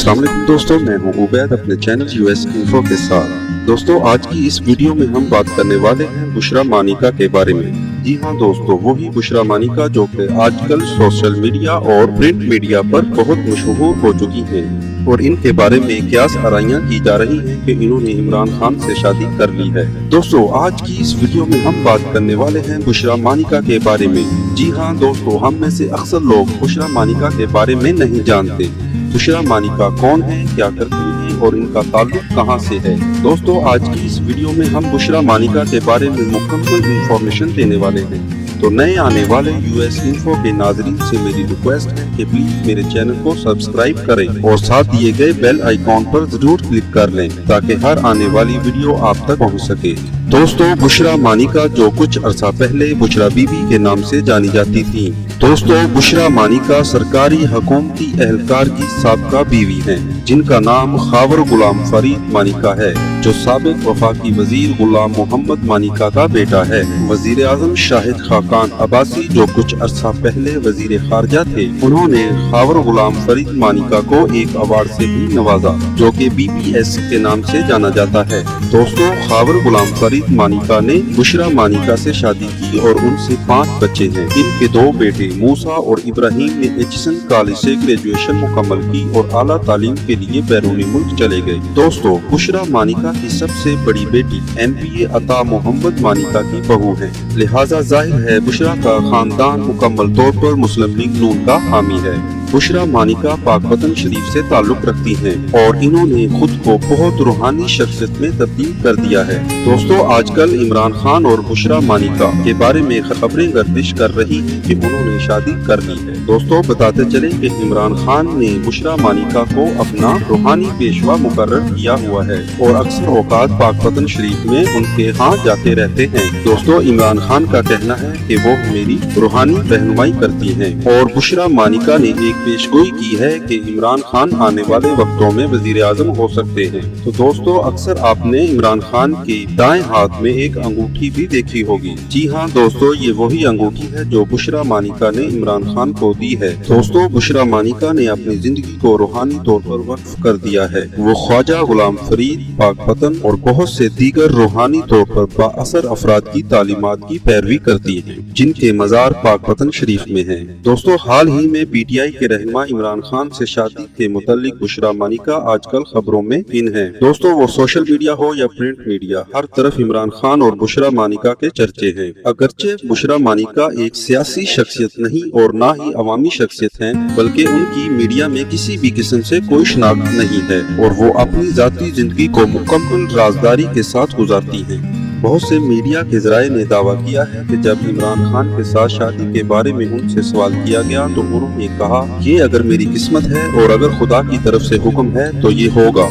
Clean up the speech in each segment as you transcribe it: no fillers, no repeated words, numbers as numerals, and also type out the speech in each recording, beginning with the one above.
अस्सलाम वालेकुम दोस्तों, मैं हूं उबैद अपने चैनल यूएस इन्फो के साथ। दोस्तों, आज की इस वीडियो में हम बात करने वाले हैं बुशरा मानिका के बारे में। जी हाँ दोस्तों, वही बुशरा मानिका जो कि आजकल सोशल मीडिया और प्रिंट मीडिया पर बहुत मशहूर हो चुकी हैं और इनके बारे में क्यास आराइयां की जा रही हैं कि इन्होंने इमरान खान से शादी कर ली है। दोस्तों, आज की इस वीडियो में हम बात करने वाले हैं बुशरा मानिका के बारे में। जी हाँ दोस्तों, हम में से अक्सर लोग बुशरा मानिका के बारे में नहीं जानते। बुशरा मानिका कौन है, क्या करती है और इनका ताल्लुक कहां से है। दोस्तों, आज की इस वीडियो में हम बुशरा मानिका के बारे में मुकम्मल इंफॉर्मेशन देने वाले हैं। तो नए आने वाले यूएस इन्फो के नाजरीन से मेरी रिक्वेस्ट है कि प्लीज मेरे चैनल को सब्सक्राइब करें और साथ दिए गए बेल आइकॉन पर जरूर क्लिक कर लें ताकि हर आने वाली वीडियो आप तक पहुंच सके। दोस्तों, बुशरा मानिका जो कुछ अरसा पहले बुशरा बीबी के नाम से जानी जाती थी। दोस्तों, बुशरा मानिका सरकारी हुकूमती एहलकार की साबका बीवी हैं, जिनका नाम खावर गुलाम फरीद मानिका है, जो साबिक वफाकी वजीर गुलाम मोहम्मद मानिका का बेटा है। वजीर आजम शाहिद खाकान अब्बासी जो कुछ अरसा पहले वजीर खारजा थे, उन्होंने खावर गुलाम फरीद मानिका को एक अवार्ड से भी नवाजा, जो कि BPS के नाम से जाना जाता है। दोस्तों, खावर गुलाम फरीद मानिका ने बुशरा मानिका से शादी की और उनसे 5 बच्चे हैं। इनके 2 बेटे मूसा और इब्राहिम ने एचिसन कॉलेज से ग्रेजुएशन मुकम्मल की और आला तालीम के लिए बैरूनी मुल्क चले गए। दोस्तों, बुशरा मानिका की सबसे बड़ी बेटी MBA अता मोहम्मद मानिका की बहू है, लिहाजा जाहिर है बुशरा का खानदान मुकम्मल तौर पर मुस्लिम लीग नून का हामी है। बुशरा मानिका पाकवतन शरीफ से ताल्लुक रखती हैं और इन्होंने खुद को बहुत रूहानी शख्सियत में तब्दील कर दिया है। दोस्तों, आजकल इमरान खान और बुशरा मानिका के बारे में खबरें गर्दिश कर रही हैं कि उन्होंने शादी कर ली है। दोस्तों, बताते चले कि इमरान खान ने बुशरा मानिका को अपना रूहानी पेशवा मुकर्रर किया हुआ है और अक्सर औकात पाकवतन शरीफ में उनके यहाँ जाते रहते हैं। दोस्तों, इमरान खान का कहना है कि वो मेरी रूहानी रहनुमाई करती हैं और बुशरा मानिका ने एक पेशगोई की है कि इमरान खान आने वाले वक्तों में वजीर आजम हो सकते हैं। तो दोस्तों, अक्सर आपने इमरान खान के दाएं हाथ में एक अंगूठी भी देखी होगी। जी हाँ दोस्तों, ये वही अंगूठी है जो बुशरा मानिका ने इमरान खान को दी है। दोस्तों, बुशरा मानिका ने अपनी जिंदगी को रूहानी तौर पर वक्फ कर दिया है। वो ख्वाजा गुलाम फरीद, पाकपतन और बहुत से दीगर रूहानी तौर पर बाअसर अफराद की तालीमात की पैरवी करती है, जिनके मजार पाकपतन शरीफ में है। दोस्तों, हाल ही में PTI के रहनुमा इमरान खान से शादी के मुतालिक बुशरा मानिका आजकल खबरों में इन है। दोस्तों, वो सोशल मीडिया हो या प्रिंट मीडिया, हर तरफ इमरान खान और बुशरा मानिका के चर्चे हैं। अगरचे बुशरा मानिका एक सियासी शख्सियत नहीं और ना ही अवामी शख्सियत हैं, बल्कि उनकी मीडिया में किसी भी किस्म से कोई शनाख्त नहीं है और वो अपनी जाती जिंदगी को मुकम्मल राजदारी के साथ गुजारती हैं। बहुत से मीडिया के जराये ने दावा किया है कि जब इमरान खान के साथ शादी के बारे में उनसे सवाल किया गया तो उन्होंने कहा, ये अगर मेरी किस्मत है और अगर खुदा की तरफ से हुक्म है तो ये होगा।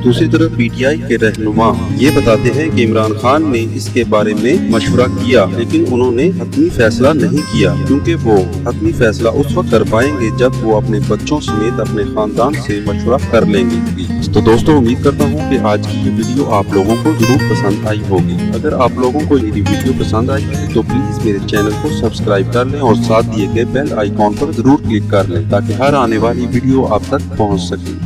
दूसरी तरफ PTI के रहनुमा ये बताते हैं कि इमरान खान ने इसके बारे में मशवरा किया, लेकिन उन्होंने हतमी फैसला नहीं किया, क्योंकि वो हतमी फैसला उस वक्त कर पाएंगे जब वो अपने बच्चों समेत अपने खानदान से मशवरा कर लेंगे। तो दोस्तों, उम्मीद करता हूँ कि आज की ये वीडियो आप लोगों को जरूर पसंद आई होगी। अगर आप लोगों को मेरी वीडियो पसंद आई है तो प्लीज मेरे चैनल को सब्सक्राइब कर लें और साथ दिए गए बेल आइकॉन पर जरूर क्लिक कर लें ताकि हर आने वाली वीडियो आप तक पहुँच सके।